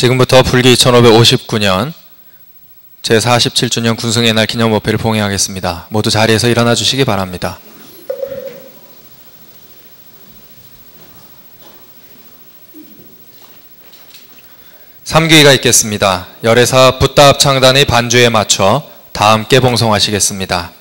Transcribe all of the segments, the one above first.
지금부터 불기 2559년 제47주년 군승의 날 기념법회를 봉행하겠습니다. 모두 자리에서 일어나 주시기 바랍니다. 삼귀가 있겠습니다. 열애사 붓다 합창단의 반주에 맞춰 다 함께 봉송하시겠습니다.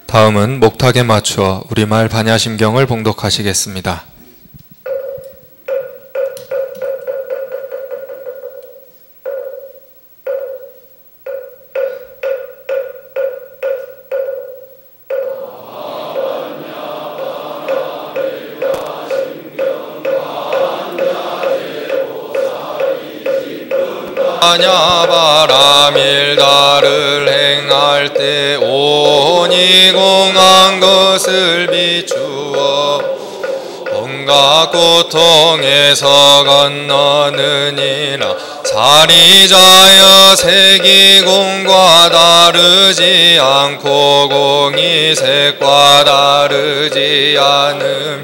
다음은 목탁에 맞추어 우리말 반야심경을 봉독하시겠습니다. 반야바라밀다를 행할 때 온이 공한 것을 비추어 온갖 고통에서 건너느니라. 사리자여 색이공과 다르지 않고 공이 색과 다르지 않음.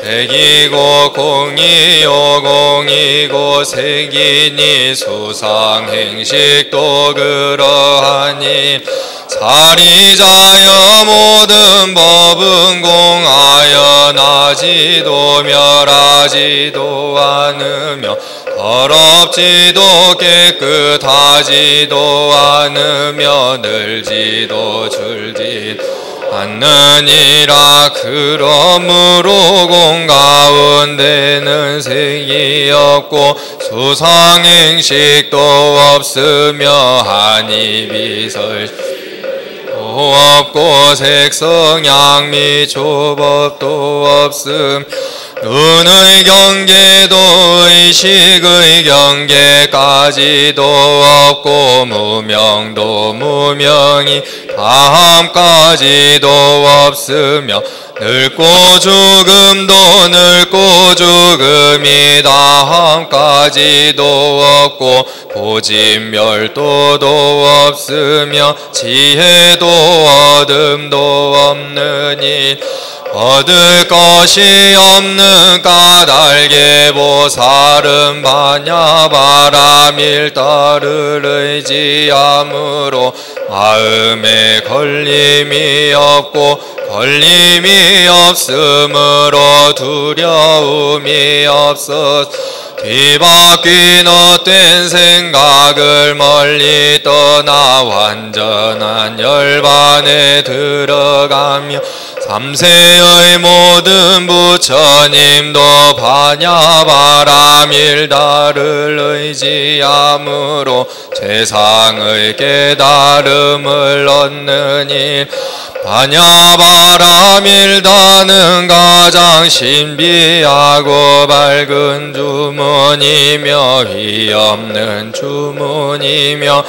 색이고 공이요 공이고 색이니 수상행식도 그러하니. 사리자여 모든 법은 공하여 나지도 멸하지도 않으며 더럽지도 깨끗하지도 않으며 늘지도 줄지도 않느니라. 그러므로 공 가운데는 색이 없고 수상행식도 없으며 한이비설 없고 색성향미 조법도 없음. 눈의 경계도 의식의 경계까지도 없고 무명도 무명이 다함까지도 없으며 늙고 죽음도 늙고 죽음이 다함까지도 없고 보진멸도도 없으며 지혜도 어둠도 없느니. 얻을 것이 없는 까닭에 보살은 반야바라밀다를 의지함으로 마음에 걸림이 없고 걸림이 없으므로 두려움이 없어 뒤바뀐 헛된 생각을 멀리 떠나 완전한 열반에 들어가며 삼세의 모든 부처님도 반야바라밀다를 의지함으로 최상의 깨달음을 얻느니. 반야바라밀다는 가장 신비하고 밝은 주문이며 위없는 주문이며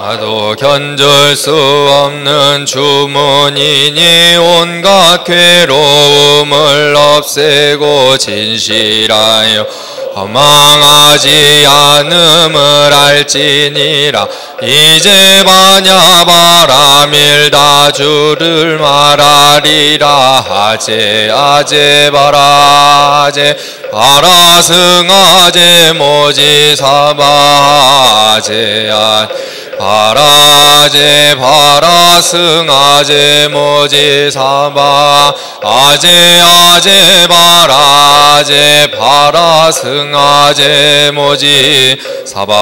나도 견줄 수 없는 주문이니 온갖 괴로움을 없애고 진실하여 허망하지 않음을 알지니라. 이제 반야바라밀다 주를 말하리라. 하제 아제 바라제 바라승아제 모지사바제 바라제 바라승아제 모지 사바 아제 아제 바라제 바라승아제 모지 사바.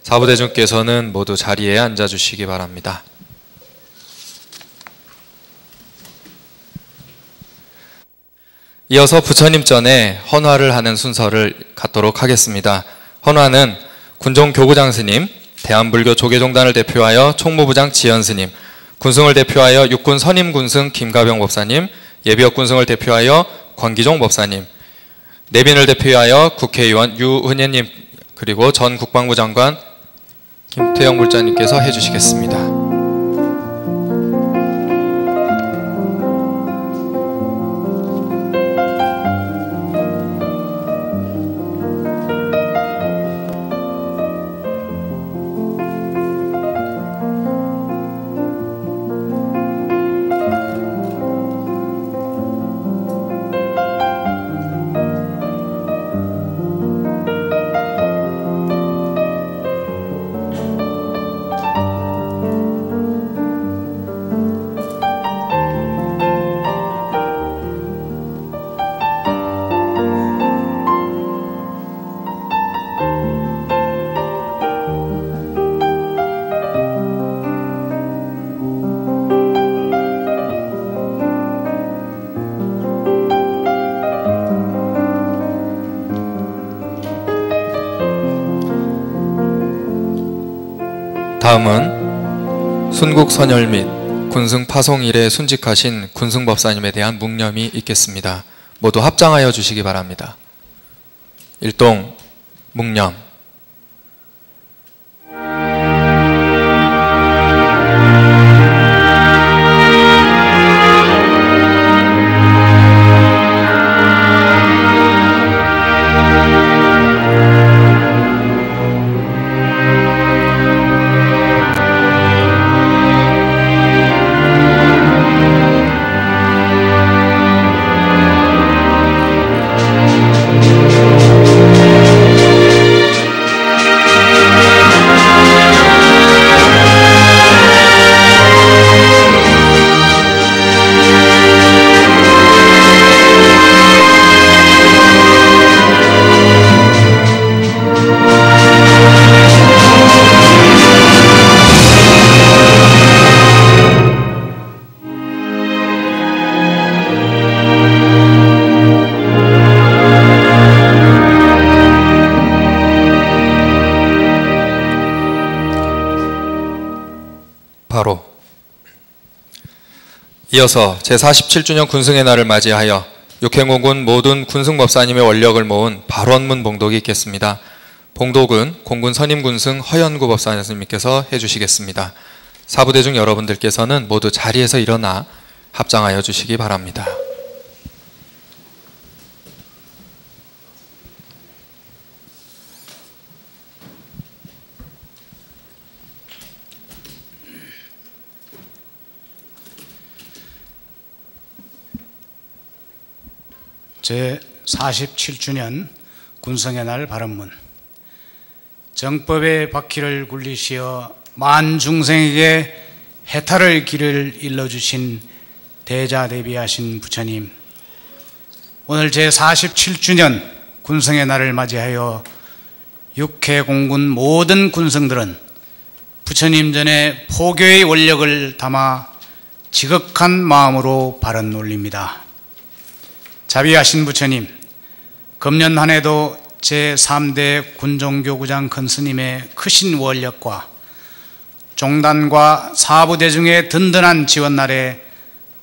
사부대중께서는 모두 자리에 앉아주시기 바랍니다. 이어서 부처님 전에 헌화를 하는 순서를 갖도록 하겠습니다. 헌화는 군종교구장 스님, 대한불교 조계종단을 대표하여 총무부장 지연 스님, 군승을 대표하여 육군 선임 군승 김가병 법사님, 예비역 군승을 대표하여 권기종 법사님, 내빈을 대표하여 국회의원 유은혜님, 그리고 전 국방부 장관 김태영 불자님께서 해주시겠습니다. 다음은 순국선열 및 군승 파송일에 순직하신 군승법사님에 대한 묵념이 있겠습니다. 모두 합장하여 주시기 바랍니다. 일동 묵념. 바로 이어서 제47주년 군승의 날을 맞이하여 육행공군 모든 군승법사님의 원력을 모은 발원문 봉독이 있겠습니다. 봉독은 공군 선임군승 허연구 법사님께서 해주시겠습니다. 사부대중 여러분들께서는 모두 자리에서 일어나 합장하여 주시기 바랍니다. 제47주년 군성의 날 발언문. 정법의 바퀴를 굴리시어 만중생에게 해탈의 길을 일러주신 대자대비하신 부처님, 오늘 제47주년 군성의 날을 맞이하여 육해공군 모든 군성들은 부처님 전에 포교의 원력을 담아 지극한 마음으로 발언 올립니다. 자비하신 부처님, 금년 한 해도 제3대 군종교구장 큰스님의 크신 원력과 종단과 사부대중의 든든한 지원 아래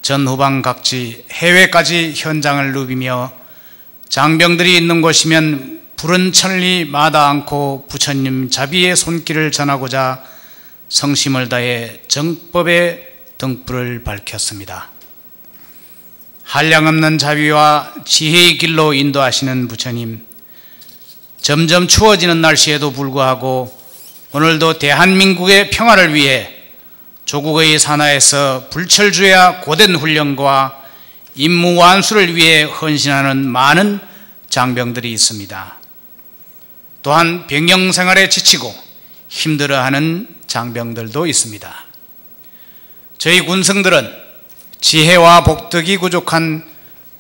전후방 각지 해외까지 현장을 누비며 장병들이 있는 곳이면 푸른 천리 마다 않고 부처님 자비의 손길을 전하고자 성심을 다해 정법의 등불을 밝혔습니다. 한량없는 자비와 지혜의 길로 인도하시는 부처님, 점점 추워지는 날씨에도 불구하고 오늘도 대한민국의 평화를 위해 조국의 산하에서 불철주야 고된 훈련과 임무 완수를 위해 헌신하는 많은 장병들이 있습니다. 또한 병영 생활에 지치고 힘들어하는 장병들도 있습니다. 저희 군성들은 지혜와 복덕이 부족한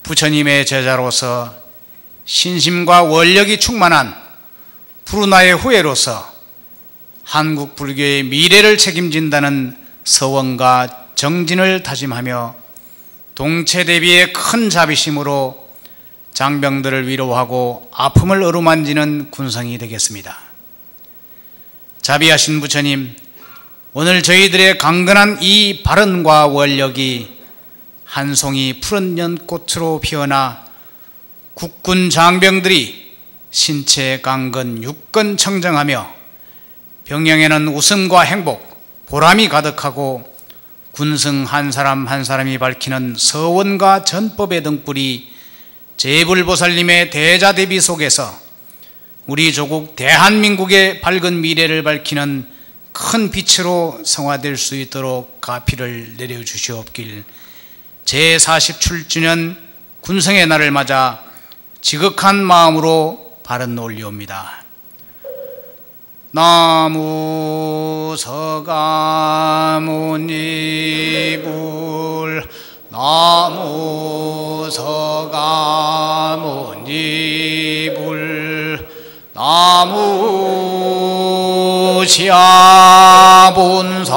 부처님의 제자로서 신심과 원력이 충만한 푸르나의 후예로서 한국 불교의 미래를 책임진다는 서원과 정진을 다짐하며 동체 대비의 큰 자비심으로 장병들을 위로하고 아픔을 어루만지는 군성이 되겠습니다. 자비하신 부처님, 오늘 저희들의 강건한 이 발언과 원력이 한 송이 푸른 연꽃으로 피어나 국군 장병들이 신체 강건 육건 청정하며 병영에는 웃음과 행복, 보람이 가득하고 군승 한 사람 한 사람이 밝히는 서원과 전법의 등불이 제불보살님의 대자대비 속에서 우리 조국 대한민국의 밝은 미래를 밝히는 큰 빛으로 성화될 수 있도록 가피를 내려주시옵길. 제47주년 군성의 날을 맞아 지극한 마음으로 발언 올리옵니다. 나무 서가모니불 나무 서가모니불 나무 시아본사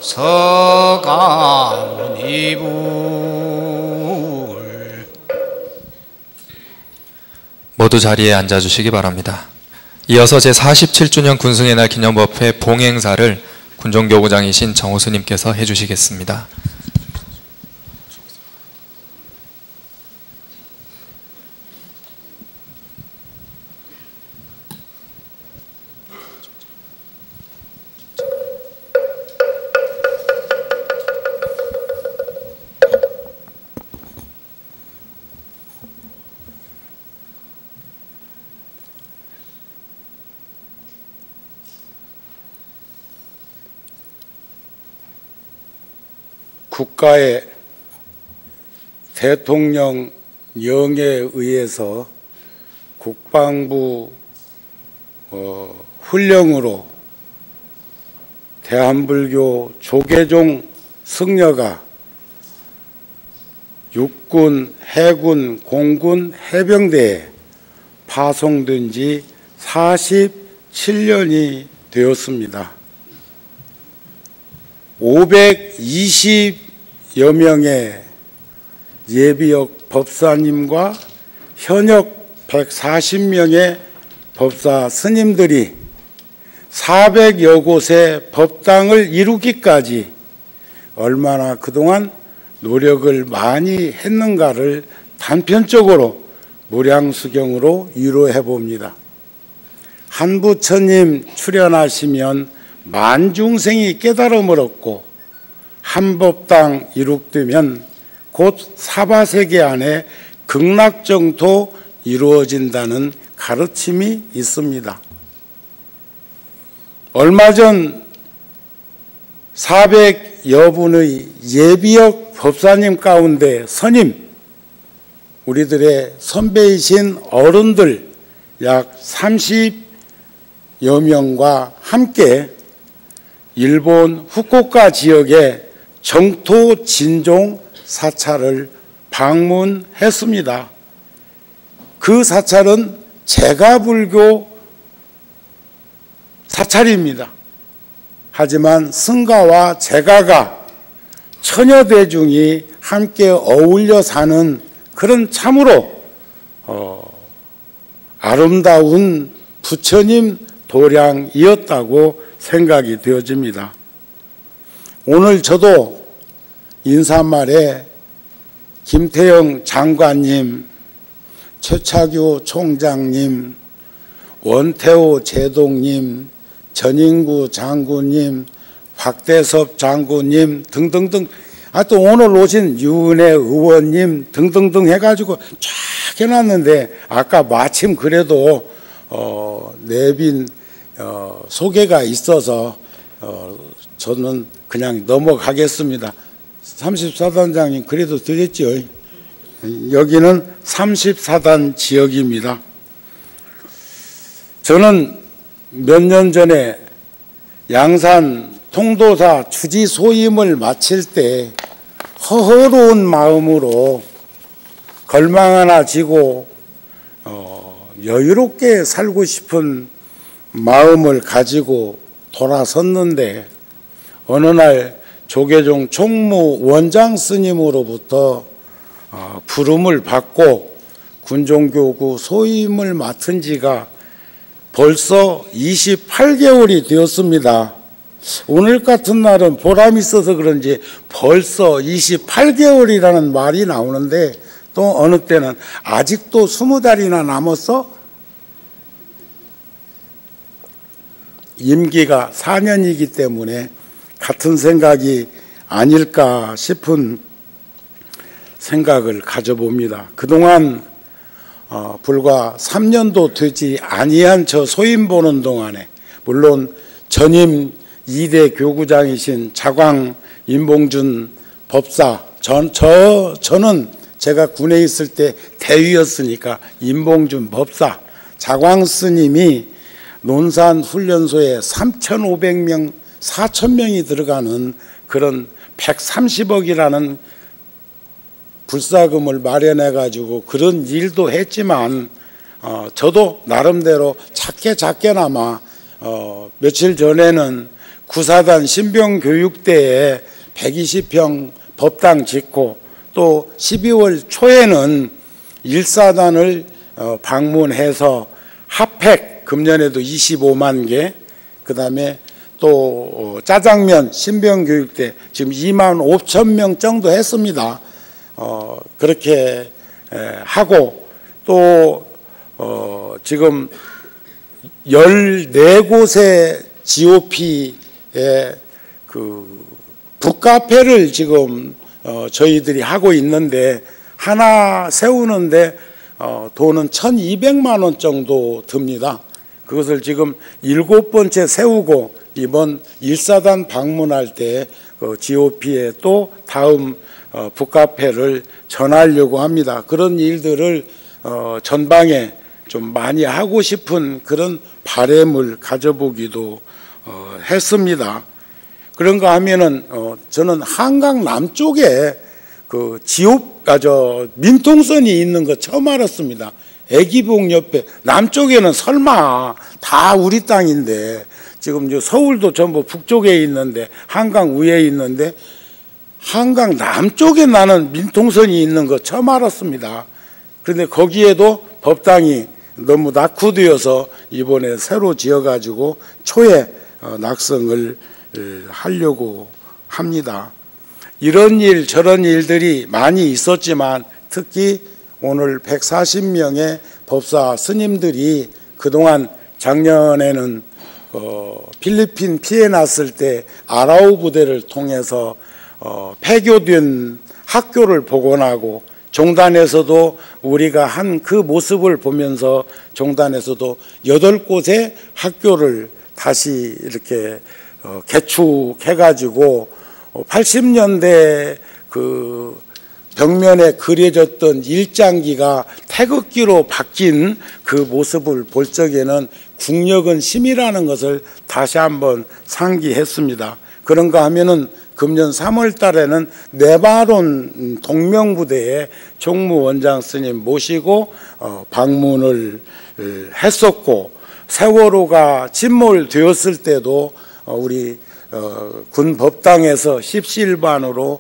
서가모니불. 모두 자리에 앉아주시기 바랍니다. 이어서 제47주년 군승의 날 기념법회 봉행사를 군종교구장이신 정호수님께서 해주시겠습니다. 국가의 대통령 영에 의해서 국방부 훈령으로 대한불교 조계종 승려가 육군, 해군, 공군, 해병대에 파송된 지 47년이 되었습니다. 520여 명의 예비역 법사님과 현역 140명의 법사 스님들이 400여 곳의 법당을 이루기까지 얼마나 그동안 노력을 많이 했는가를 단편적으로 무량수경으로 위로해 봅니다. 한 부처님 출연하시면 만중생이 깨달음을 얻고 한 법당 이룩되면 곧 사바세계 안에 극락정토 이루어진다는 가르침이 있습니다. 얼마 전 400여 분의 예비역 법사님 가운데 선임, 우리들의 선배이신 어른들 약 30여 명과 함께 일본 후쿠오카 지역의 정토 진종 사찰을 방문했습니다. 그 사찰은 제가불교 사찰입니다. 하지만 승가와 제가가 처녀대중이 함께 어울려 사는 그런 참으로 아름다운 부처님 도량이었다고 생각이 되어집니다. 오늘 저도 인사말에 김태영 장관님, 최차규 총장님, 원태호 제동님, 전인구 장군님, 박대섭 장군님 등등등, 또 오늘 오신 유은혜 의원님 등등등 해가지고 쫙 해놨는데 아까 마침 그래도 내빈 소개가 있어서 저는 그냥 넘어가겠습니다. 34단장님 그래도 되겠죠. 여기는 34단 지역입니다. 저는 몇 년 전에 양산 통도사 추지 소임을 마칠 때 허허로운 마음으로 걸망 하나 지고 여유롭게 살고 싶은 마음을 가지고 돌아섰는데 어느 날 조계종 총무 원장 스님으로부터 부름을 받고 군종교구 소임을 맡은 지가 벌써 28개월이 되었습니다. 오늘 같은 날은 보람이 있어서 그런지 벌써 28개월이라는 말이 나오는데 또 어느 때는 아직도 20달이나 남았어? 임기가 4년이기 때문에 같은 생각이 아닐까 싶은 생각을 가져봅니다. 그동안 불과 3년도 되지 아니한 저 소임 보는 동안에 물론 전임 2대 교구장이신 자광 임봉준 법사 저는 제가 군에 있을 때 대위였으니까 임봉준 법사 자광 스님이 논산 훈련소에 3,500명 4,000명이 들어가는 그런 130억이라는 불사금을 마련해 가지고 그런 일도 했지만 저도 나름대로 작게나마 며칠 전에는 구사단 신병교육대에 120평 법당 짓고 또 12월 초에는 1사단을 방문해서 핫팩 금년에도 25만 개, 그 다음에 또 짜장면 신병교육대 지금 2만 5천 명 정도 했습니다. 그렇게 하고 또 지금 14곳의 GOP의 그 북카페를 지금 저희들이 하고 있는데 하나 세우는데 돈은 1,200만 원 정도 듭니다. 그것을 지금 7번째 세우고 이번 1사단 방문할 때 GOP에 또 다음 북카페를 전하려고 합니다. 그런 일들을 전방에 좀 많이 하고 싶은 그런 바람을 가져보기도 했습니다. 그런가 하면은 저는 한강 남쪽에 그 민통선이 있는 거 처음 알았습니다. 애기봉 옆에 남쪽에는 설마 다 우리 땅인데 지금 서울도 전부 북쪽에 있는데 한강 위에 있는데 한강 남쪽에 나는 민통선이 있는 거 처음 알았습니다. 그런데 거기에도 법당이 너무 낙후되어서 이번에 새로 지어가지고 초에 낙성을 하려고 합니다. 이런 일 저런 일들이 많이 있었지만 특히 오늘 140명의 법사 스님들이 그동안 작년에는 필리핀 피해 났을 때 아라우 부대를 통해서 폐교된 학교를 복원하고 종단에서도 우리가 한 그 모습을 보면서 종단에서도 8곳의 학교를 다시 이렇게 개축해가지고 80년대 그 벽면에 그려졌던 일장기가 태극기로 바뀐 그 모습을 볼 적에는 국력은 심이라는 것을 다시 한번 상기했습니다. 그런가 하면은 금년 3월 달에는 네바론 동명부대에 총무원장 스님 모시고 방문을 했었고 세월호가 침몰되었을 때도 우리 군 법당에서 십시일반으로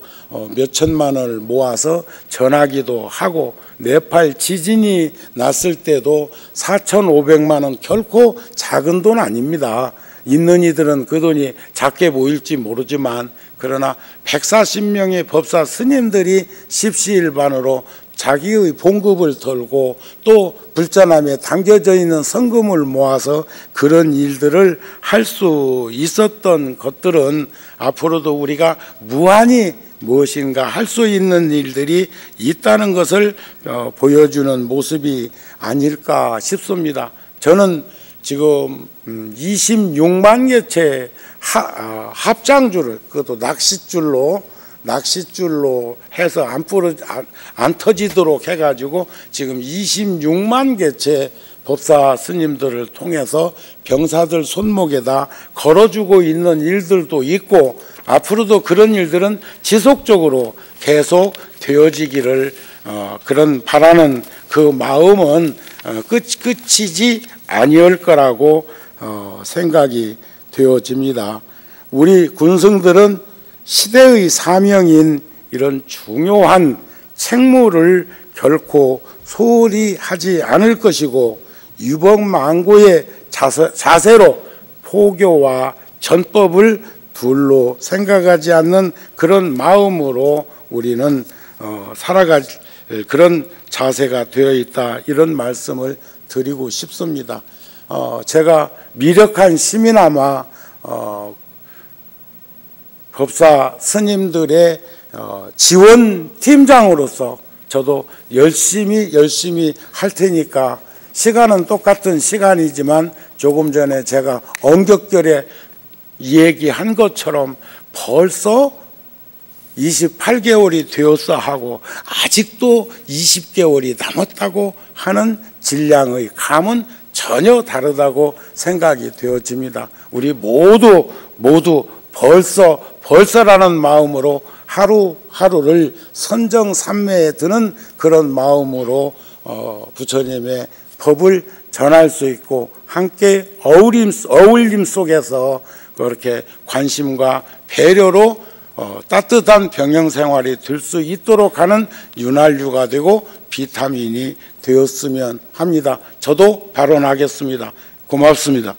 몇 천만 원을 모아서 전하기도 하고 네팔 지진이 났을 때도 4,500만 원 결코 작은 돈 아닙니다. 있는 이들은 그 돈이 작게 보일지 모르지만 그러나 140명의 법사 스님들이 십시일반으로 자기의 봉급을 털고 또 불자남에 담겨져 있는 성금을 모아서 그런 일들을 할 수 있었던 것들은 앞으로도 우리가 무한히 무엇인가 할 수 있는 일들이 있다는 것을 보여주는 모습이 아닐까 싶습니다. 저는 지금 26만 개체 합장줄을 그것도 낚싯줄로 해서 안 터지도록 해가지고 지금 26만 개체 법사 스님들을 통해서 병사들 손목에다 걸어주고 있는 일들도 있고, 앞으로도 그런 일들은 지속적으로 계속 되어지기를 그런 바라는 그 마음은 끝이지 아니할 거라고 생각이 되어집니다. 우리 군승들은 시대의 사명인 이런 중요한 책무를 결코 소홀히 하지 않을 것이고, 유법망고의 자세로 포교와 전법을 둘로 생각하지 않는 그런 마음으로 우리는 살아갈 그런 자세가 되어 있다, 이런 말씀을 드리고 싶습니다. 제가 미력한 시민아마 법사 스님들의 지원팀장으로서 저도 열심히 할 테니까, 시간은 똑같은 시간이지만 조금 전에 제가 엄격결에 얘기한 것처럼 벌써 28개월이 되었어 하고 아직도 20개월이 남았다고 하는 질량의 감은 전혀 다르다고 생각이 되어집니다. 우리 모두 벌써라는 마음으로 하루하루를 선정산매에 드는 그런 마음으로 부처님의 법을 전할 수 있고, 함께 어울림 속에서 그렇게 관심과 배려로 따뜻한 병영생활이 될 수 있도록 하는 윤활유가 되고 비타민이 되었으면 합니다. 저도 발언하겠습니다. 고맙습니다.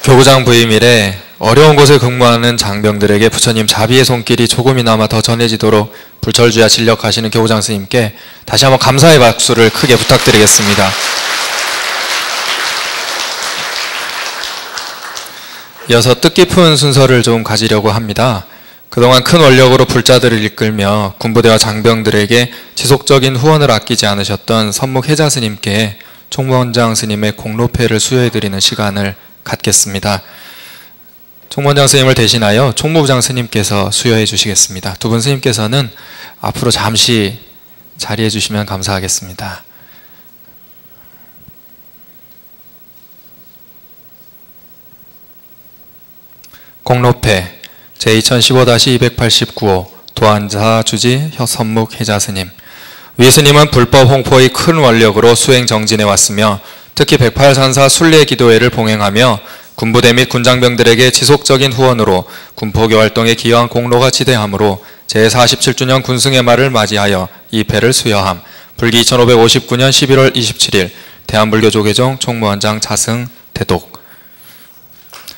교구장 부임 이래 어려운 곳에 근무하는 장병들에게 부처님 자비의 손길이 조금이나마 더 전해지도록 불철주야 진력하시는 교구장 스님께 다시 한번 감사의 박수를 크게 부탁드리겠습니다. 이어서 뜻깊은 순서를 좀 가지려고 합니다. 그동안 큰 원력으로 불자들을 이끌며 군부대와 장병들에게 지속적인 후원을 아끼지 않으셨던 선묵혜자 스님께 총무원장 스님의 공로패를 수여해드리는 시간을 갖겠습니다. 총무원장 스님을 대신하여 총무부장 스님께서 수여해 주시겠습니다. 두 분 스님께서는 앞으로 잠시 자리해 주시면 감사하겠습니다. 공로패 제2015-289호 도안사 주지 선묵혜자 스님. 위 스님은 불법 홍포의 큰 원력으로 수행 정진해 왔으며 특히 108산사 순례기도회를 봉행하며 군부대 및 군장병들에게 지속적인 후원으로 군포교 활동에 기여한 공로가 지대하므로 제47주년 군승의 말을 맞이하여 이 패를 수여함. 불기 2559년 11월 27일 대한불교 조계종 총무원장 자승 대독.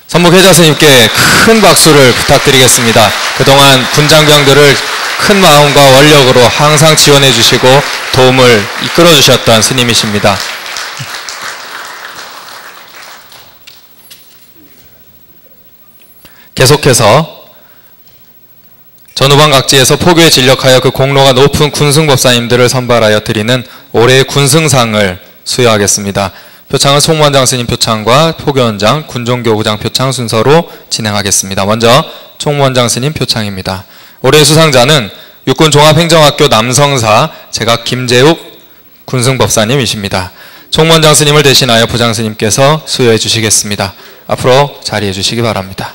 선묵혜자 스님께 큰 박수를 부탁드리겠습니다. 그동안 군장병들을 큰 마음과 원력으로 항상 지원해 주시고 도움을 이끌어 주셨던 스님이십니다. 계속해서 전후방 각지에서 포교에 진력하여 그 공로가 높은 군승법사님들을 선발하여 드리는 올해의 군승상을 수여하겠습니다. 표창은 총무원장 스님 표창과 포교원장, 군종교구장 표창 순서로 진행하겠습니다. 먼저 총무원장 스님 표창입니다. 올해의 수상자는 육군종합행정학교 남성사 제각 김재욱 군승법사님이십니다. 총무원장 스님을 대신하여 부장 스님께서 수여해 주시겠습니다. 앞으로 자리해 주시기 바랍니다.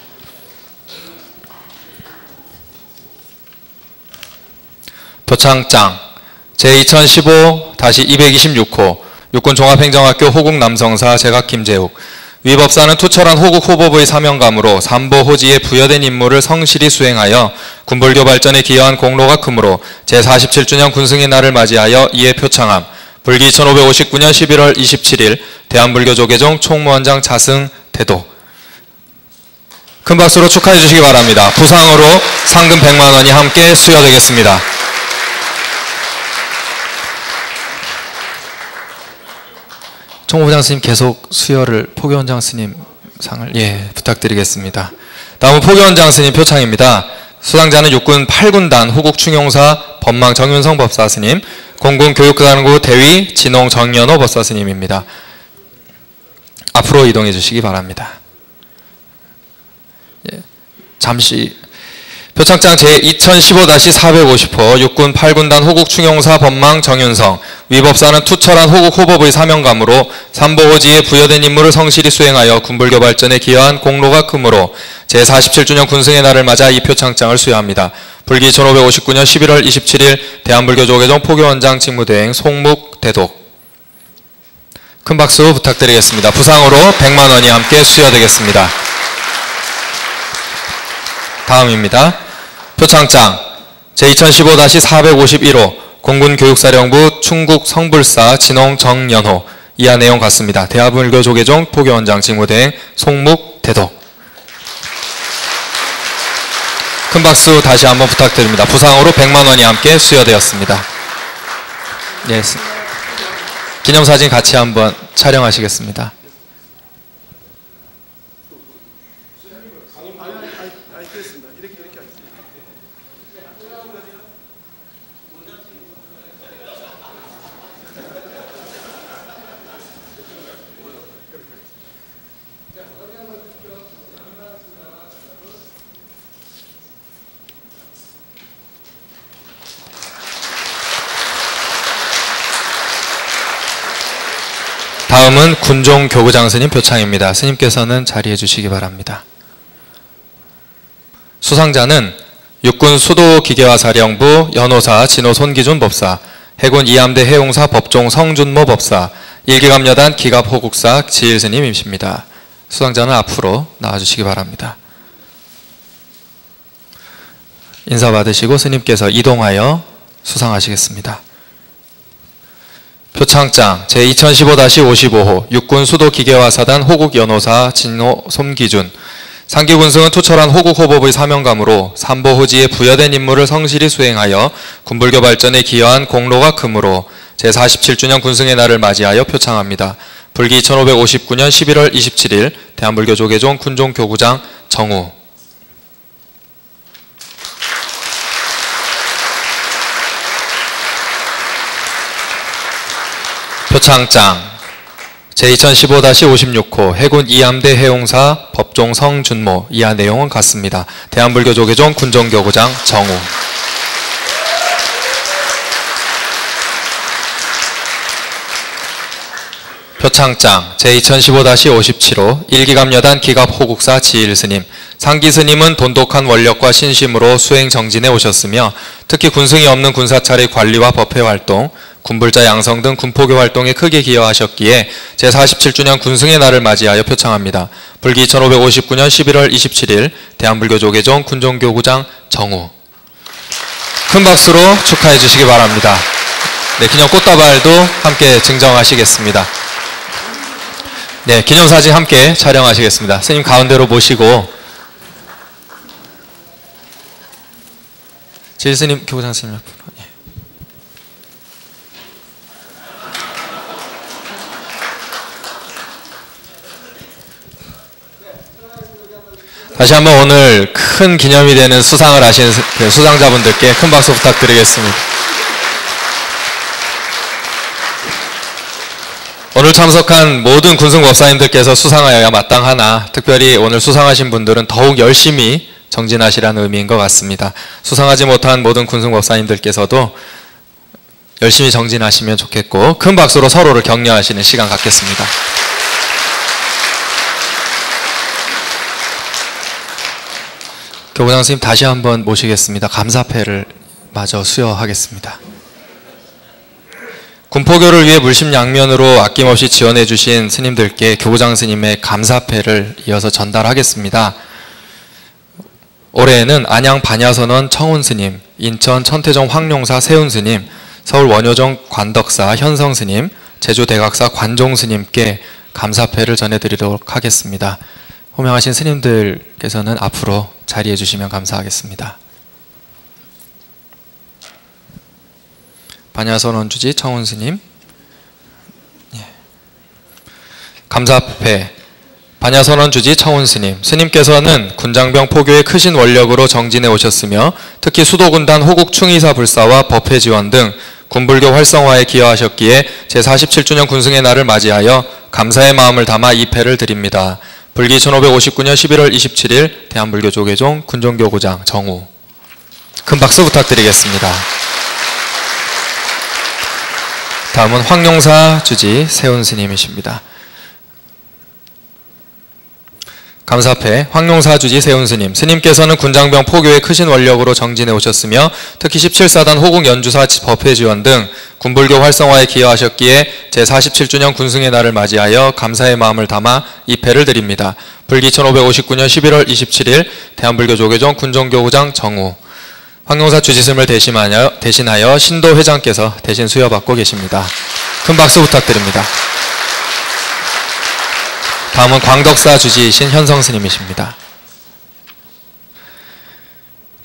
표창장 제2015-226호 육군종합행정학교 호국남성사 제각 김재욱. 위 법사는 투철한 호국 호법의 사명감으로 삼보호지에 부여된 임무를 성실히 수행하여 군불교 발전에 기여한 공로가 크므로 제47주년 군승의 날을 맞이하여 이에 표창함. 불기 1559년 11월 27일 대한불교 조계종 총무원장 자승 대도. 큰 박수로 축하해 주시기 바랍니다. 부상으로 상금 100만 원이 함께 수여되겠습니다. 총무부장 스님 계속 수여를 포교원장 스님 상을 부탁드리겠습니다. 다음은 포교원장 스님 표창입니다. 수상자는 육군 8군단 호국충용사 법망 정윤성 법사 스님, 공군교육단구 대위 진홍 정연호 법사 스님입니다. 앞으로 이동해 주시기 바랍니다. 잠시 표창장 제2015-450호 육군 8군단 호국충용사 법망 정윤성 위법사는 투철한 호국 호법의 사명감으로 삼보호지에 부여된 임무를 성실히 수행하여 군불교 발전에 기여한 공로가 크므로 제47주년 군승의 날을 맞아 이 표창장을 수여합니다. 불기 1559년 11월 27일 대한불교 조계종 포교원장 직무대행 송묵 대독. 큰 박수 부탁드리겠습니다. 부상으로 100만 원이 함께 수여되겠습니다. 다음입니다. 표창장 제2015-451호 공군교육사령부 충국 성불사 진홍 정연호. 이하 내용 같습니다. 대한불교 조계종 포교원장 직무대행 송묵 대독. 큰 박수 다시 한번 부탁드립니다. 부상으로 100만 원이 함께 수여되었습니다. 네, 기념사진 같이 한번 촬영하시겠습니다. 다음은 군종 교구장 스님 표창입니다. 스님께서는 자리해 주시기 바랍니다. 수상자는 육군 수도기계화사령부 연호사 진호 손기준 법사, 해군 이함대 해용사 법종 성준모 법사, 일기감여단 기갑호국사 지일 스님이십니다. 수상자는 앞으로 나와주시기 바랍니다. 인사 받으시고 스님께서 이동하여 수상하시겠습니다. 표창장 제2015-55호 육군 수도기계화사단 호국연호사 진호 손기준. 상기군승은 투철한 호국호법의 사명감으로 삼보호지에 부여된 임무를 성실히 수행하여 군불교 발전에 기여한 공로가 크므로 제47주년 군승의 날을 맞이하여 표창합니다. 불기 1559년 11월 27일 대한불교 조계종 군종교구장 정우. 표창장 제2015-56호 해군 이함대 해용사 법종 성준모. 이하 내용은 같습니다. 대한불교 조계종 군종교구장 정우. 표창장 제2015-57호 일기감여단 기갑호국사 지일스님. 상기스님은 돈독한 원력과 신심으로 수행 정진해 오셨으며 특히 군승이 없는 군사찰의 관리와 법회활동, 군불자 양성 등 군포교 활동에 크게 기여하셨기에 제47주년 군승의 날을 맞이하여 표창합니다. 불기 1559년 11월 27일 대한불교 조계종 군종교구장 정우. 큰 박수로 축하해 주시기 바랍니다. 네, 기념 꽃다발도 함께 증정하시겠습니다. 네, 기념사진 함께 촬영하시겠습니다. 스님 가운데로 모시고 지일스님, 교구장 스님 앞으로. 다시 한번 오늘 큰 기념이 되는 수상을 하신 수상자분들께 큰 박수 부탁드리겠습니다. 오늘 참석한 모든 군승법사님들께서 수상하여야 마땅하나 특별히 오늘 수상하신 분들은 더욱 열심히 정진하시라는 의미인 것 같습니다. 수상하지 못한 모든 군승법사님들께서도 열심히 정진하시면 좋겠고 큰 박수로 서로를 격려하시는 시간 갖겠습니다. 교구장 스님 다시 한번 모시겠습니다. 감사패를 마저 수여하겠습니다. 군포교를 위해 물심양면으로 아낌없이 지원해 주신 스님들께 교구장 스님의 감사패를 이어서 전달하겠습니다. 올해에는 안양 반야선원 청운 스님, 인천 천태정 황룡사 세운 스님, 서울 원효정 관덕사 현성 스님, 제주 대각사 관종 스님께 감사패를 전해드리도록 하겠습니다. 호명하신 스님들께서는 앞으로 자리해 주시면 감사하겠습니다. 반야선 원주지 청운 스님. 감사패 반야선 원주지 청운 스님. 스님께서는 군장병 포교의 크신 원력으로 정진해 오셨으며 특히 수도군단 호국충의사 불사와 법회 지원 등 군불교 활성화에 기여하셨기에 제47주년 군승의 날을 맞이하여 감사의 마음을 담아 이 패를 드립니다. 불기 1559년 11월 27일 대한불교 조계종 군종교구장 정우. 큰 박수 부탁드리겠습니다. 다음은 황용사 주지 세훈 스님이십니다. 감사패 황용사 주지 세훈 스님. 스님께서는 군장병 포교의 크신 원력으로 정진해 오셨으며 특히 17사단 호국 연주사 법회 지원 등 군불교 활성화에 기여하셨기에 제47주년 군승의 날을 맞이하여 감사의 마음을 담아 입회를 드립니다. 불기 1559년 11월 27일 대한불교 조계종 군종교구장 정우. 황용사 주지스님을 대신하여 신도 회장께서 대신 수여받고 계십니다. 큰 박수 부탁드립니다. 다음은 광덕사 주지이신 현성 스님이십니다.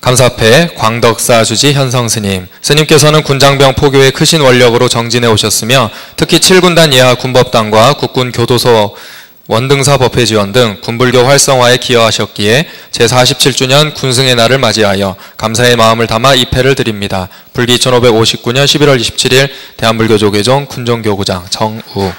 감사패 광덕사 주지 현성 스님. 스님께서는 군장병 포교의 크신 원력으로 정진해 오셨으며 특히 7군단 예하 군법당과 국군 교도소 원등사 법회 지원 등 군불교 활성화에 기여하셨기에 제47주년 군승의 날을 맞이하여 감사의 마음을 담아 입회를 드립니다. 불기 1559년 11월 27일 대한불교 조계종 군종교구장 정우.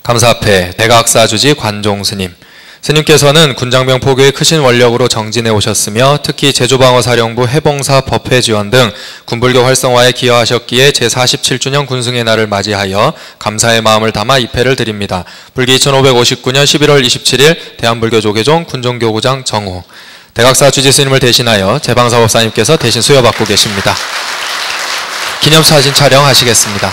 감사패 대각사주지 관종스님. 스님께서는 군장병 포교의 크신 원력으로 정진해 오셨으며 특히 제주방어사령부 해봉사 법회 지원 등 군불교 활성화에 기여하셨기에 제47주년 군승의 날을 맞이하여 감사의 마음을 담아 입회를 드립니다. 불기 1559년 11월 27일 대한불교 조계종 군종교구장 정우. 대각사 주지스님을 대신하여 제방사법사님께서 대신 수여받고 계십니다. 기념사진 촬영하시겠습니다.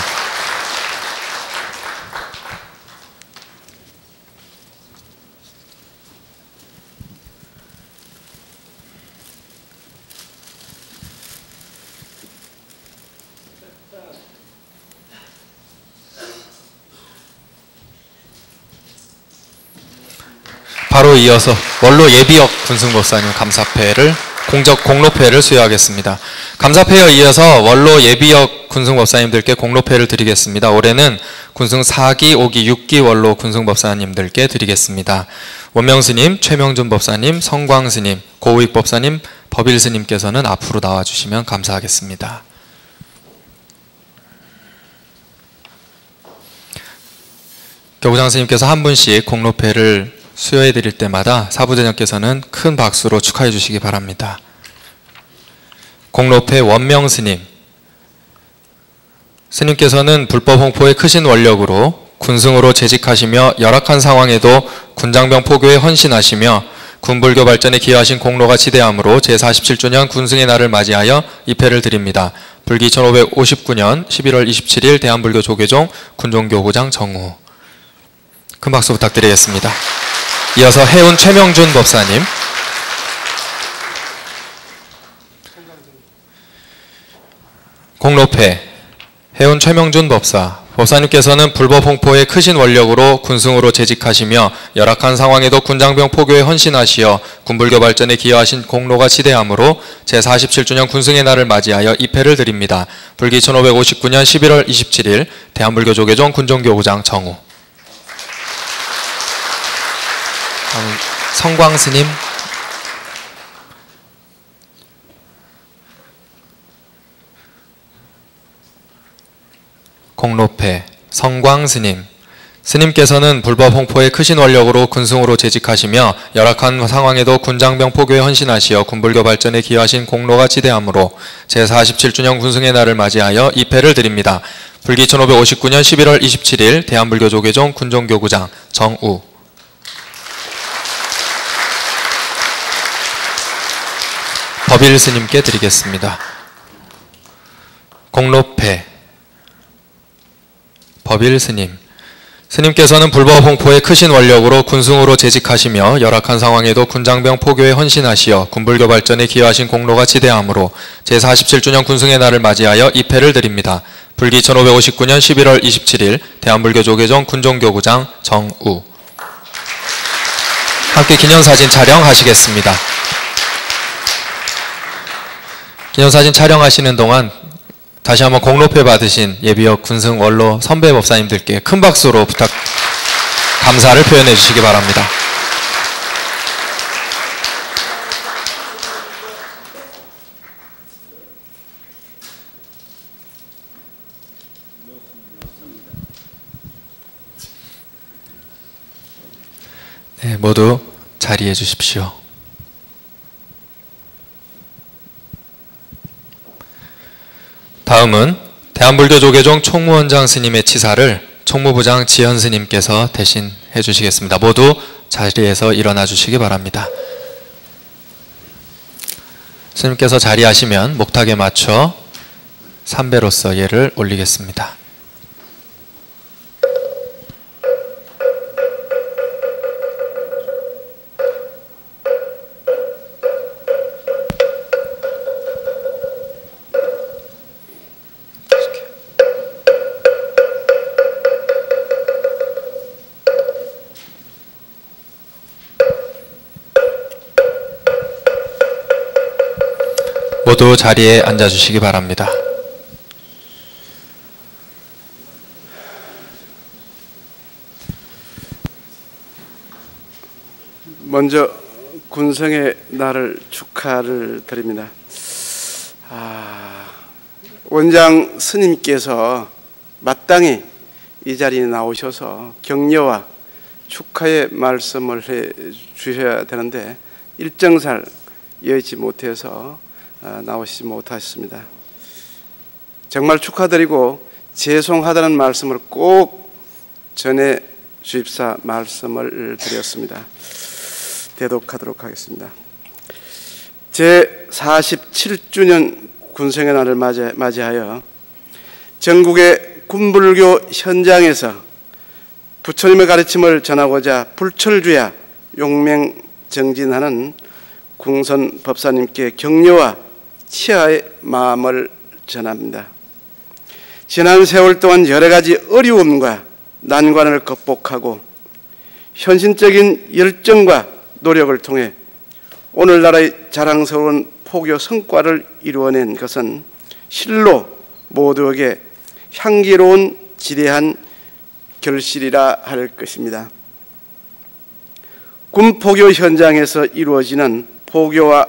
바로 이어서 원로 예비역 군승법사님 감사패를 공로패를 수여하겠습니다. 감사패에 이어서 원로 예비역 군승법사님들께 공로패를 드리겠습니다. 올해는 군승 4기, 5기, 6기 원로 군승법사님들께 드리겠습니다. 원명스님, 최명준 법사님, 성광스님, 고우익 법사님, 법일스님께서는 앞으로 나와주시면 감사하겠습니다. 교구장 스님께서 한 분씩 공로패를 수여해 드릴 때마다 사부대장께서는 큰 박수로 축하해 주시기 바랍니다. 공로패 원명스님. 스님께서는 불법 홍포의 크신 원력으로 군승으로 재직하시며 열악한 상황에도 군장병 포교에 헌신하시며 군불교 발전에 기여하신 공로가 지대하므로 제47주년 군승의 날을 맞이하여 입회를 드립니다. 불기 1559년 11월 27일 대한불교 조계종 군종교구장 정우. 큰 박수 부탁드리겠습니다. 이어서 해운 최명준 법사님. 공로패 해운 최명준 법사. 법사님께서는 불법 홍포의 크신 원력으로 군승으로 재직하시며 열악한 상황에도 군장병 포교에 헌신하시어 군불교 발전에 기여하신 공로가 지대하므로 제47주년 군승의 날을 맞이하여 입회를 드립니다. 불기 1559년 11월 27일 대한불교 조계종 군종교구장 정우. 성광스님. 공로패 성광스님. 스님께서는 불법 홍포의 크신 원력으로 군승으로 재직하시며 열악한 상황에도 군장병 포교에 헌신하시어 군불교 발전에 기여하신 공로가 지대하므로 제47주년 군승의 날을 맞이하여 입회를 드립니다. 불기 1559년 11월 27일 대한불교 조계종 군종교구장 정우. 법일 스님께 드리겠습니다. 공로패 법일 스님. 스님께서는 불법 홍포의 크신 원력으로 군승으로 재직하시며 열악한 상황에도 군장병 포교에 헌신하시어 군불교 발전에 기여하신 공로가 지대하므로 제47주년 군승의 날을 맞이하여 입회를 드립니다. 불기 1559년 11월 27일 대한불교 조계종 군종교구장 정우. 함께 기념사진 촬영하시겠습니다. 기념사진 촬영하시는 동안 다시 한번 공로패 받으신 예비역 군승 원로 선배 법사님들께 큰 박수로 감사를 표현해 주시기 바랍니다. 네, 모두 자리해 주십시오. 다음은 대한불교 조계종 총무원장 스님의 치사를 총무부장 지현 스님께서 대신 해주시겠습니다. 모두 자리에서 일어나 주시기 바랍니다. 스님께서 자리하시면 목탁에 맞춰 삼배로서 예를 올리겠습니다. 모두 자리에 앉아주시기 바랍니다. 먼저 군성의 날을 축하를 드립니다. 원장 스님께서 마땅히 이 자리에 나오셔서 격려와 축하의 말씀을 해 주셔야 되는데 일정상 여의치 못해서 나오시지 못하셨습니다. 정말 축하드리고 죄송하다는 말씀을 꼭 전해 주십사 말씀을 드렸습니다. 대독하도록 하겠습니다. 제47주년 군성의 날을 맞이하여 전국의 군불교 현장에서 부처님의 가르침을 전하고자 불철주야 용맹정진하는 궁선 법사님께 격려와 치하의 마음을 전합니다. 지난 세월 동안 여러 가지 어려움과 난관을 극복하고 헌신적인 열정과 노력을 통해 오늘날의 자랑스러운 포교 성과를 이루어낸 것은 실로 모두에게 향기로운 지대한 결실이라 할 것입니다. 군포교 현장에서 이루어지는 포교와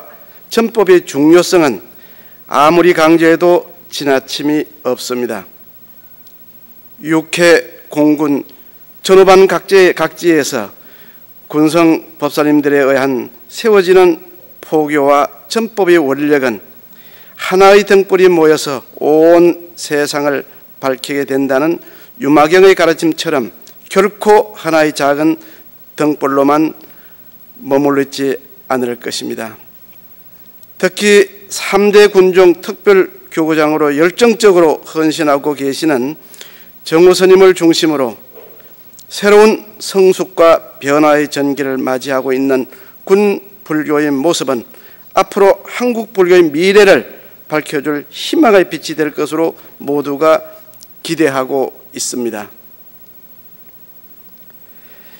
전법의 중요성은 아무리 강조해도 지나침이 없습니다. 육해, 공군, 전후반 각지에서 군성 법사님들에 의한 세워지는 포교와 전법의 원력은 하나의 등불이 모여서 온 세상을 밝히게 된다는 유마경의 가르침처럼 결코 하나의 작은 등불로만 머물러 있지 않을 것입니다. 특히 3대 군종 특별교구장으로 열정적으로 헌신하고 계시는 정우스님을 중심으로 새로운 성숙과 변화의 전기를 맞이하고 있는 군 불교의 모습은 앞으로 한국 불교의 미래를 밝혀줄 희망의 빛이 될 것으로 모두가 기대하고 있습니다.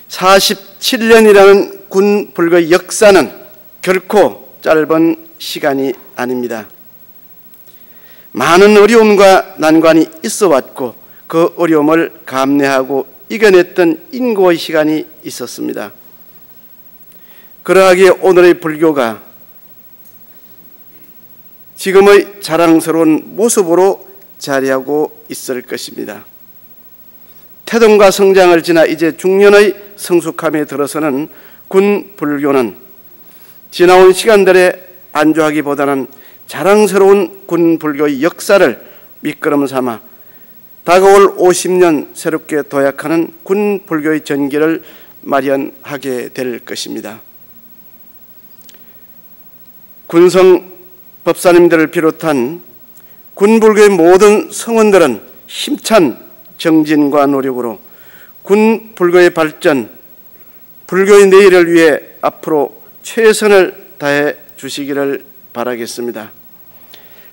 47년이라는 군 불교의 역사는 결코 짧은 시간이 아닙니다. 많은 어려움과 난관이 있어 왔고 그 어려움을 감내하고 이겨냈던 인고의 시간이 있었습니다. 그러하기에 오늘의 불교가 지금의 자랑스러운 모습으로 자리하고 있을 것입니다. 태동과 성장을 지나 이제 중년의 성숙함에 들어서는 군 불교는 지나온 시간들에 안주하기보다는 자랑스러운 군 불교의 역사를 밑거름 삼아 다가올 50년 새롭게 도약하는 군 불교의 전기를 마련하게 될 것입니다. 군성 법사님들을 비롯한 군 불교의 모든 성원들은 힘찬 정진과 노력으로 군 불교의 발전, 불교의 내일을 위해 앞으로 최선을 다해 주시기를 바라겠습니다.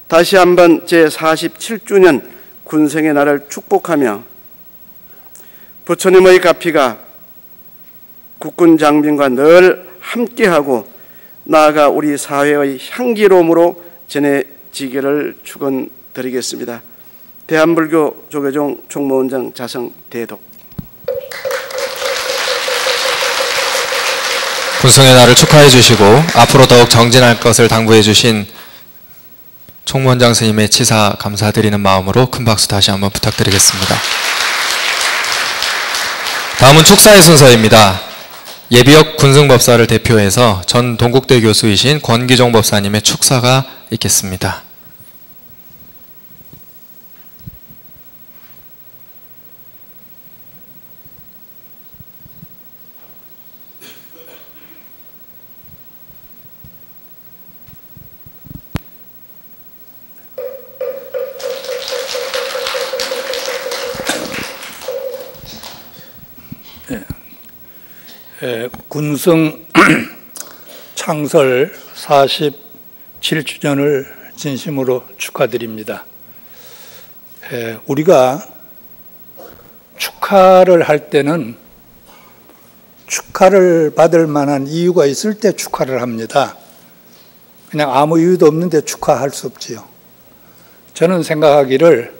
다시 한번 제47주년 군성의 날을 축복하며 부처님의 가피가 국군 장병과 늘 함께하고 나아가 우리 사회의 향기로움으로 전해지기를 축원드리겠습니다. 대한불교 조계종 총무원장 자성대독. 군성의 날을 축하해 주시고 앞으로 더욱 정진할 것을 당부해 주신 총무원장 스님의 치사 감사드리는 마음으로 큰 박수 다시 한번 부탁드리겠습니다. 다음은 축사의 순서입니다. 예비역 군승법사를 대표해서 전 동국대 교수이신 권기종 법사님의 축사가 있겠습니다. 군승 창설 47주년을 진심으로 축하드립니다. 우리가 축하를 할 때는 축하를 받을 만한 이유가 있을 때 축하를 합니다. 그냥 아무 이유도 없는데 축하할 수 없지요. 저는 생각하기를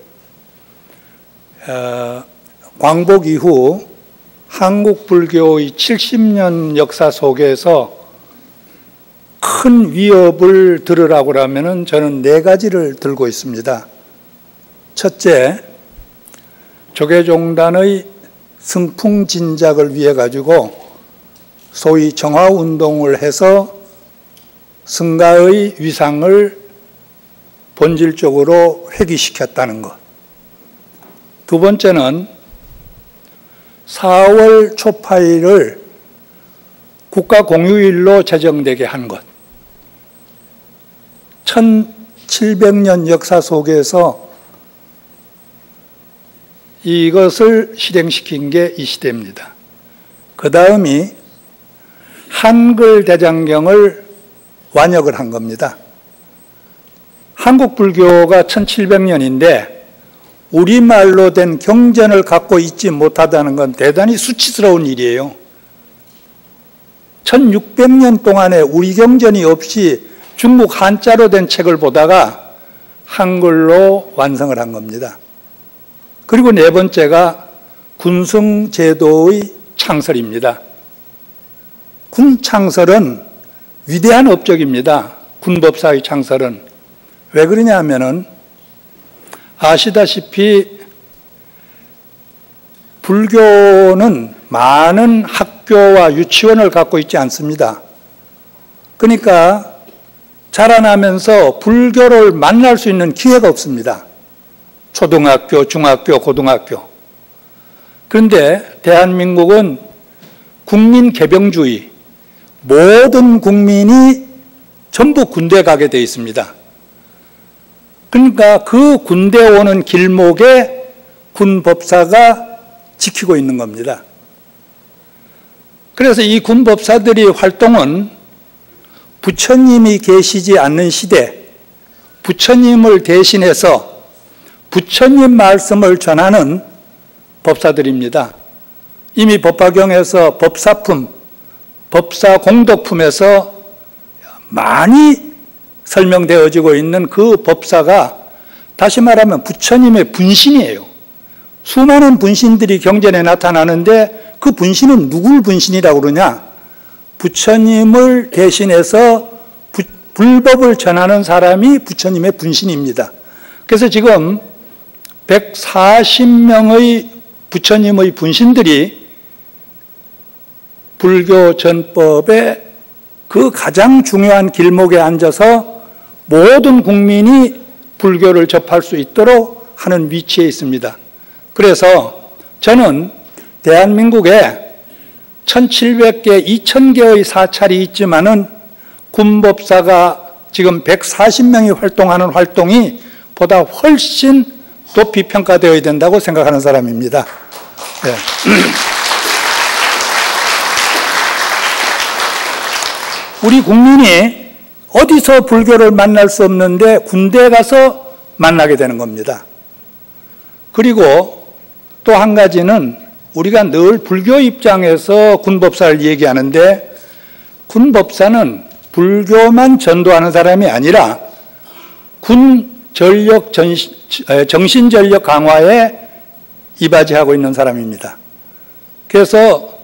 광복 이후 한국 불교의 70년 역사 속에서 큰 위협을 들으라고 하면 저는 4가지를 들고 있습니다. 첫째, 조계종단의 승풍진작을 위해 가지고 소위 정화운동을 해서 승가의 위상을 본질적으로 회귀시켰다는 것. 두 번째는 4월 초파일을 국가공휴일로 제정되게 한 것. 1700년 역사 속에서 이것을 실행시킨 게 이 시대입니다. 그 다음이 한글 대장경을 완역을 한 겁니다. 한국 불교가 1700년인데 우리말로 된 경전을 갖고 있지 못하다는 건 대단히 수치스러운 일이에요. 1600년 동안에 우리 경전이 없이 중국 한자로 된 책을 보다가 한글로 완성을 한 겁니다. 그리고 4번째가 군승제도의 창설입니다. 군 창설은 위대한 업적입니다. 군법사의 창설은. 왜 그러냐 하면은 아시다시피 불교는 많은 학교와 유치원을 갖고 있지 않습니다. 그러니까 자라나면서 불교를 만날 수 있는 기회가 없습니다. 초등학교, 중학교, 고등학교. 그런데 대한민국은 국민 개병주의, 모든 국민이 전부 군대 가게 되어 있습니다. 그러니까 그 군대 오는 길목에 군법사가 지키고 있는 겁니다. 그래서 이 군법사들의 활동은 부처님이 계시지 않는 시대, 부처님을 대신해서 부처님 말씀을 전하는 법사들입니다. 이미 법화경에서 법사품, 법사공덕품에서 많이 설명되어지고 있는 그 법사가 다시 말하면 부처님의 분신이에요. 수많은 분신들이 경전에 나타나는데 그 분신은 누굴 분신이라고 그러냐? 부처님을 대신해서 불법을 전하는 사람이 부처님의 분신입니다. 그래서 지금 140명의 부처님의 분신들이 불교 전법의 그 가장 중요한 길목에 앉아서 모든 국민이 불교를 접할 수 있도록 하는 위치에 있습니다. 그래서 저는 대한민국에 1700개, 2000개의 사찰이 있지만은 군법사가 지금 140명이 활동하는 활동이 보다 훨씬 높이 평가되어야 된다고 생각하는 사람입니다. 네. 우리 국민이 어디서 불교를 만날 수 없는데 군대에 가서 만나게 되는 겁니다. 그리고 또 한 가지는 우리가 늘 불교 입장에서 군법사를 얘기하는데 군법사는 불교만 전도하는 사람이 아니라 군 전력 정신전력 강화에 이바지하고 있는 사람입니다. 그래서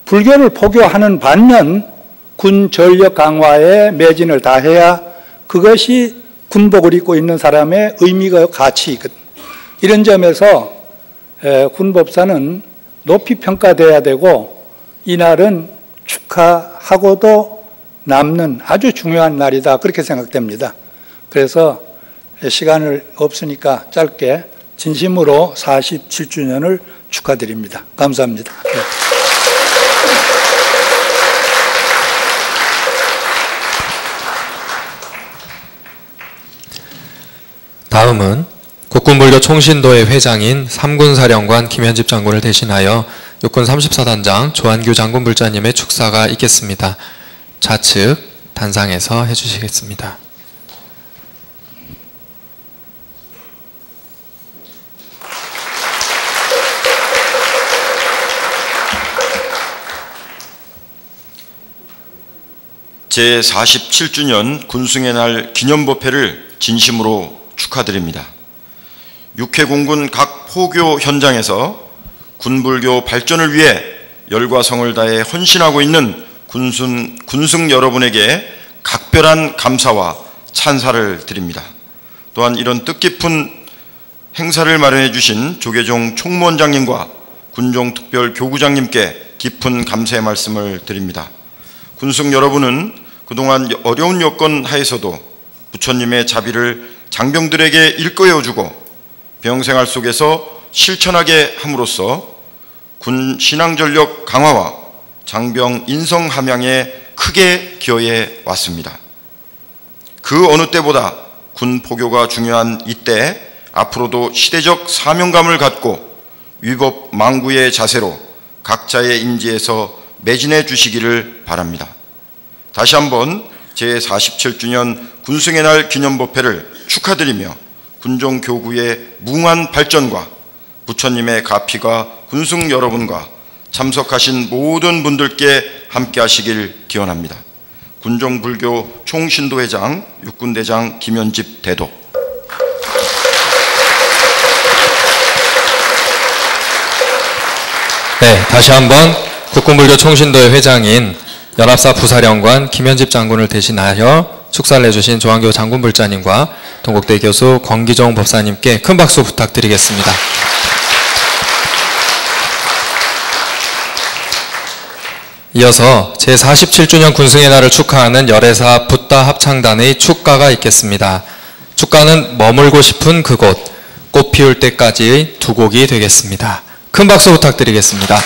불교를 포교하는 반면 군 전력 강화에 매진을 다해야 그것이 군복을 입고 있는 사람의 의미가 가치이거든. 이런 점에서 군법사는 높이 평가돼야 되고 이날은 축하하고도 남는 아주 중요한 날이다, 그렇게 생각됩니다. 그래서 시간을 없으니까 짧게 진심으로 47주년을 축하드립니다. 감사합니다. 다음은 국군불교 총신도의 회장인 삼군사령관 김현집 장군을 대신하여 육군 34단장 조한규 장군불자님의 축사가 있겠습니다. 좌측 단상에서 해주시겠습니다. 제47주년 군승의 날 기념법회를 진심으로 축하드립니다. 육해공군 각 포교 현장에서 군불교 발전을 위해 열과 성을 다해 헌신하고 있는 군승 여러분에게 각별한 감사와 찬사를 드립니다. 또한 이런 뜻깊은 행사를 마련해 주신 조계종 총무원장님과 군종특별교구장님께 깊은 감사의 말씀을 드립니다. 군승 여러분은 그동안 어려운 여건 하에서도 부처님의 자비를 장병들에게 일거여주고 병생활 속에서 실천하게 함으로써 군 신앙전력 강화와 장병 인성 함양에 크게 기여해 왔습니다. 그 어느 때보다 군 포교가 중요한 이때 앞으로도 시대적 사명감을 갖고 위법 망구의 자세로 각자의 임지에서 매진해 주시기를 바랍니다. 다시 한번 제47주년 군승의 날 기념법회를 축하드리며 군종교구의 무궁한 발전과 부처님의 가피가 군승 여러분과 참석하신 모든 분들께 함께 하시길 기원합니다. 군종불교 총신도회장 육군대장 김현집 대도. 네, 다시 한번 국군불교 총신도회 회장인 연합사 부사령관 김현집 장군을 대신하여 축사를 해주신 조한교 장군불자님과 동국대 교수 권기종 법사님께 큰 박수 부탁드리겠습니다. 이어서 제47주년 군승의 날을 축하하는 열애사 붓다 합창단의 축가가 있겠습니다. 축가는 머물고 싶은 그곳, 꽃 피울 때까지의 두 곡이 되겠습니다. 큰 박수 부탁드리겠습니다.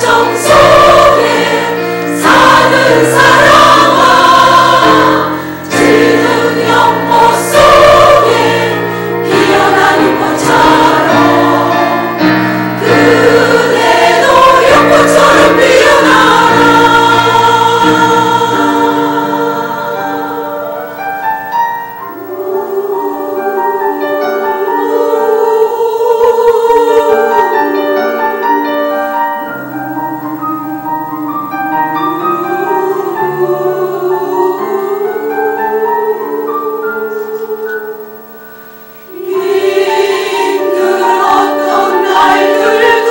걱정 속에 사는 사람아 짙은 연못 속에 피어나는 꽃처럼 그대도 연꽃처럼 피어나라. 힘들었던 날들도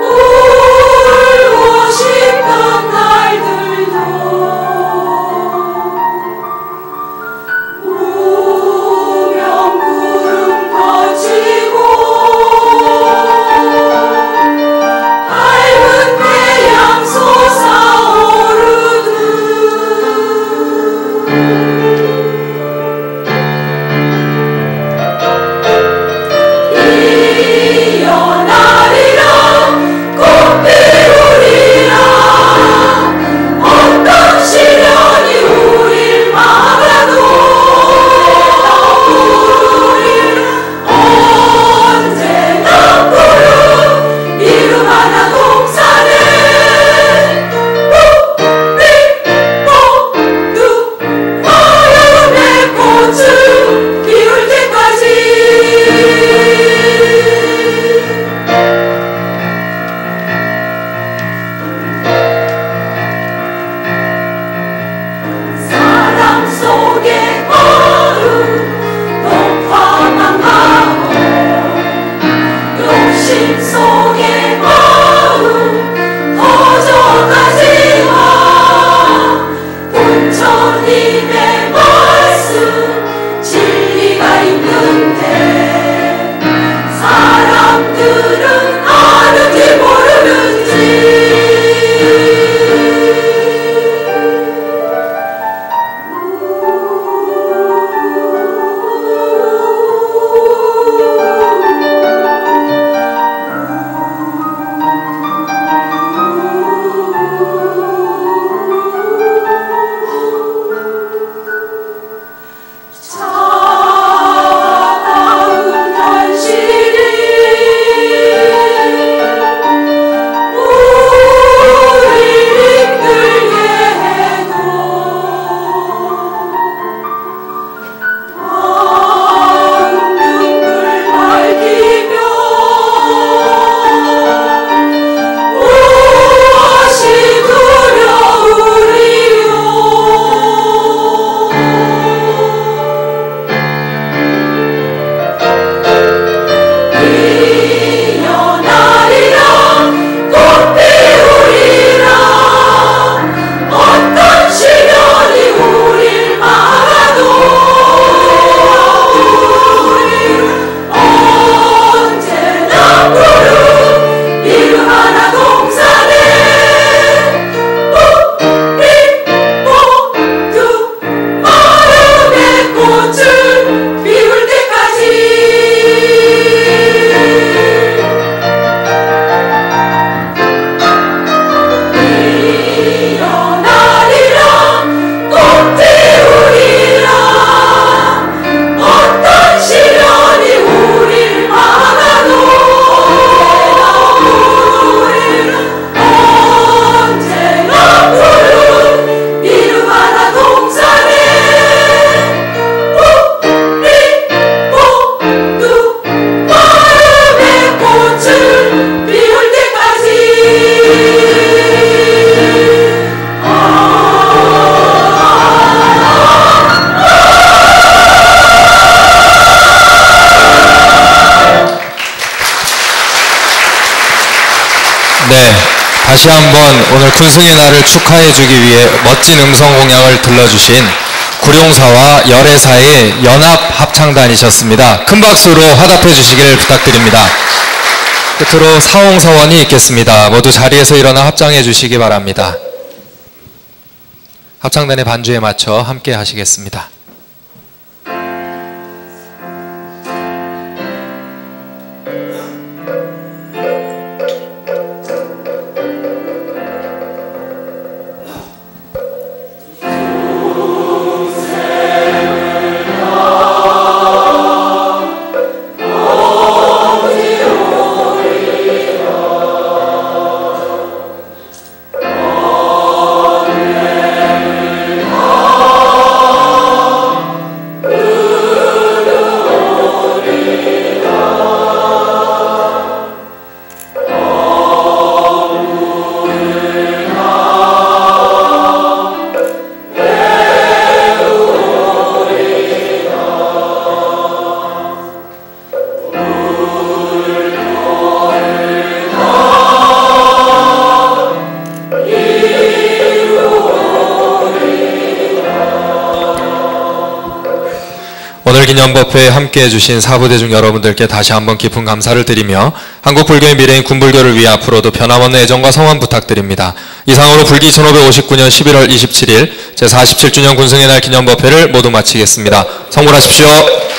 울고 싶던 날들도 우명 구름 거치고 밝은 태양 솟아오르듯 피어나리라 꽃 피우리라. 어떤 시련이 우릴 막아도 우릴 언제나 푸른 이름 하나 동산에 우리 모두 마음의 꽃을 피울 때까지. 사랑 속의 마음 높아만 가고 욕심 속의 마음 커져가지마. 부처님의 말씀 진리가 있는데 사람들은 아는지 모르는지. 차가운 현실이 우릴 힘들게 해도 다음 눈물 밝히며 무엇이 두려우리요. 피어나리라 꽃 피우리라. 어떤 시련이 우릴 막아도 우릴 언제나 푸른 이름 하나 동산에 우리 모두 마음의 꽃을 피울 때까지. 피어나리라 꽃 피우리라. 어떤 시련이 우릴 막아도 우릴 언제나 푸른 이름 하나 동산에 우리 모두 마음의 꽃을 피울 때까지. 네, 다시 한번 오늘 군승의 날을 축하해주기 위해 멋진 음성 공약을 들려주신 구룡사와 열애사의 연합 합창단이셨습니다. 큰 박수로 화답해 주시길 부탁드립니다. 끝으로 사홍서원이 있겠습니다. 모두 자리에서 일어나 합장해 주시기 바랍니다. 합창단의 반주에 맞춰 함께 하시겠습니다. 아, 기념법회에 함께해 주신 사부대중 여러분들께 다시 한번 깊은 감사를 드리며 한국 불교의 미래인 군불교를 위해 앞으로도 변함없는 애정과 성원 부탁드립니다. 이상으로 불기 1559년 11월 27일 제47주년 군승의 날 기념법회를 모두 마치겠습니다. 성불하십시오.